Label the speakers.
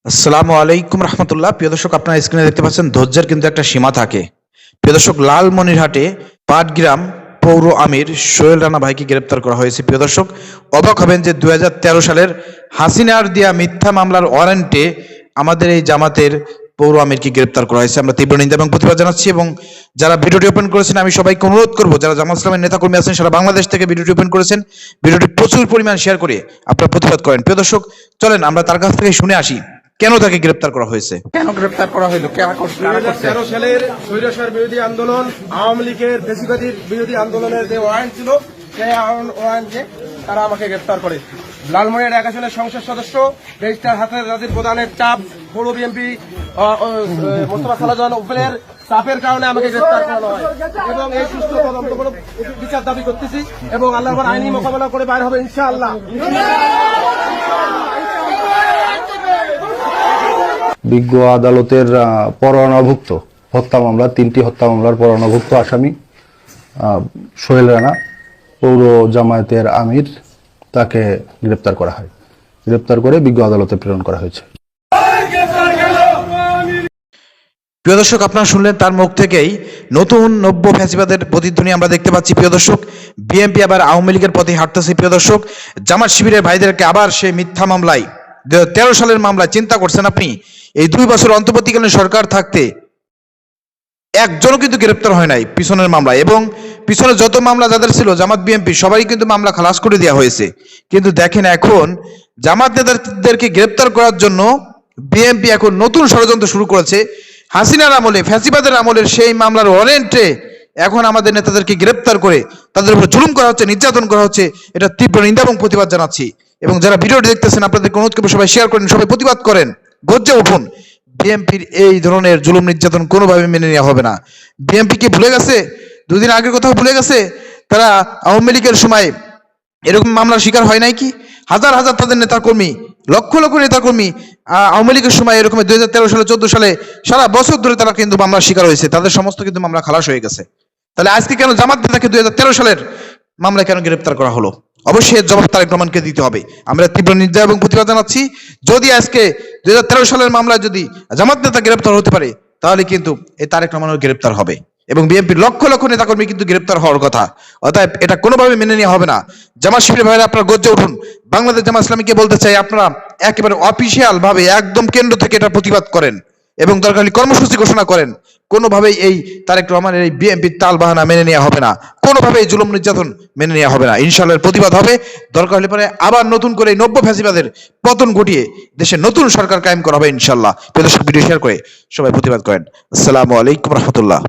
Speaker 1: আসসালামু আলাইকুম রহমতুল্লাহ। প্রিয় দর্শক, আপনারা স্ক্রিনে দেখতে পাচ্ছেন ধৈর্যের কিন্তু একটা সীমা থাকে। প্রিয় দর্শক, লালমনিরহাটে পাটগ্রাম পৌর আমির সোহেল রানা ভাইকে গ্রেপ্তার করা হয়েছে। প্রিয় দর্শক, অবাক হবেন যে 2013 সালের হাসিনার দেয়া মিথ্যা মামলার ওয়ারেন্টে আমাদের এই জামাতের পৌর আমিরকে গ্রেপ্তার করা হয়েছে। আমরা তীব্র নিন্দা এবং প্রতিবাদ জানাচ্ছি, এবং যারা ভিডিওটি ওপেন করেছেন আমি সবাইকে অনুরোধ করবো, যারা জামাত ইসলামের নেতাকর্মী আছেন সারা বাংলাদেশ থেকে ভিডিওটি ওপেন করেছেন, ভিডিওটি প্রচুর পরিমাণ শেয়ার করে আপনারা প্রতিবাদ করেন। প্রিয় দর্শক, চলেন আমরা তার কাছ থেকে শুনে আসি কেন তাকে গ্রেপ্তার করা হয়েছে।
Speaker 2: কেন গ্রেপ্তার করা হইলো?
Speaker 3: 2013 সালের স্বৈরাচার বিরোধী আন্দোলন, আওয়ামী লীগের ফ্যাসিবাদী বিরোধী আন্দোলনের যে ওয়ারেন্ট ছিল, সেই ওয়ারেন্টে তারা আমাকে গ্রেপ্তার করে। লালমনিরহাট 1 আসনের সংসদ সদস্য রেজিস্ট্রার হাসান রাজীর প্রধানের চাপ, পৌর বিএনপি মোস্তফা সালাজান ওপেনের চাপের কারণে আমাকে গ্রেপ্তার করানো হয়, এবং এই সুষ্ঠু তদন্ত করে বিচার দাবি করতেছি, এবং আল্লাহর আইনি মোকাবেলা করে বাইর হবে ইনশাআল্লাহ।
Speaker 4: বিজ্ঞ আদালতের পরোয়ানাভুক্ত হত্যা মামলা, 3টি হত্যা মামলার পরোয়ানাভুক্ত আসামি সোহেল রানা, পৌর জামায়াতের আমির, তাকে গ্রেপ্তার করা হয়। গ্রেপ্তার করে বিজ্ঞ আদালতে প্রেরণ করা হয়েছে।
Speaker 1: প্রিয় দর্শক, আপনারা শুনলেন তার মুখ থেকেই নতুন নব্য ফ্যাসিবাদের প্রতিধ্বনি আমরা দেখতে পাচ্ছি। প্রিয় দর্শক, বিএনপি আবার আওয়ামী লীগের পথে হাঁটতেছে। প্রিয় দর্শক, জামাত শিবিরের ভাইদেরকে আবার সেই মিথ্যা মামলায় 2013 সালের মামলায়, চিন্তা করছেন আপনি, এই 2 বছর অন্তর্বর্তীকালীন সরকার থাকতে একজনও কিন্তু গ্রেপ্তার হয় নাই পিছনের মামলায়, এবং পিছনে যত মামলা যাদের ছিল জামাত বিএনপি সবাই কিন্তু মামলা খালাস করে দেওয়া হয়েছে। কিন্তু দেখেন, এখন জামাত নেতাদেরকে গ্রেপ্তার করার জন্য বিএনপি এখন নতুন ষড়যন্ত্র শুরু করেছে। হাসিনার আমলে, ফ্যাসিবাদের আমলের সেই মামলার ওয়ারেন্টে এখন আমাদের নেতাদেরকে গ্রেপ্তার করে তাদের উপর জুলুম করা হচ্ছে, নির্যাতন করা হচ্ছে। এটা তীব্র নিন্দা এবং প্রতিবাদ জানাচ্ছি, এবং যারা ভিডিওটি দেখতেছেন আপনাদেরকে অনুরোধ করবো সবাই শেয়ার করেন, সবাই প্রতিবাদ করেন, গর্জে উঠুন। বিএনপির এই ধরনের জুলুম নির্যাতন কোনোভাবে মেনে নেওয়া হবে না। বিএনপি কি ভুলে গেছে? 2 দিন আগের কথা ভুলে গেছে? তারা আওয়ামী লীগের সময় এরকম মামলার শিকার হয় নাই কি? হাজার হাজার তাদের নেতাকর্মী, লক্ষ লক্ষ নেতাকর্মী আওয়ামী লীগের সময় এরকম 2013 সালে 14 সালে সারা বছর ধরে তারা কিন্তু মামলার শিকার হয়েছে, তাদের সমস্ত কিন্তু মামলা খালাস হয়ে গেছে। তাহলে আজকে কেন জামাত নেতাকে 2013 সালের মামলায় কেন গ্রেপ্তার করা হলো? অবশ্যই এর জবাব তারেক রহমানকে দিতে হবে। আমরা তীব্র নিন্দা এবং প্রতিবাদ জানাচ্ছি। যদি আজকে 2013 সালের মামলায় যদি জামাত নেতা গ্রেপ্তার হতে পারে, তাহলে কিন্তু এই তারেক রহমানের গ্রেপ্তার হবে, এবং বিএনপির লক্ষ লক্ষ নেতাকর্মী কিন্তু গ্রেপ্তার হওয়ার কথা। অতএব এটা কোনোভাবে মেনে নেওয়া হবে না। জামাত শিবিরের ভাইরা আপনারা গর্জে উঠুন। বাংলাদেশ জামাত ইসলামীকে বলতে চাই, আপনারা একেবারে অফিসিয়াল ভাবে একদম কেন্দ্র থেকে এটা প্রতিবাদ করেন, এবং দরকার হলে কর্মসূচি ঘোষণা করেন। কোনোভাবেই এই তারেক রহমানের এই বিএনপির তাল বাহানা মেনে নেওয়া হবে না, কোনোভাবেই জুলুম নির্যাতন মেনে নেওয়া হবে না। ইনশাআল্লাহ প্রতিবাদ হবে। দরকার হলে পরে আবার নতুন করে এই নব্য ফ্যাসিবাদের পতন ঘটিয়ে দেশে নতুন সরকার কায়েম করা হবে ইনশাআল্লাহ। প্রিয় দর্শক, ভিডিও শেয়ার করে সবাই প্রতিবাদ করেন। আসসালামু আলাইকুম রহমতুল্লাহ।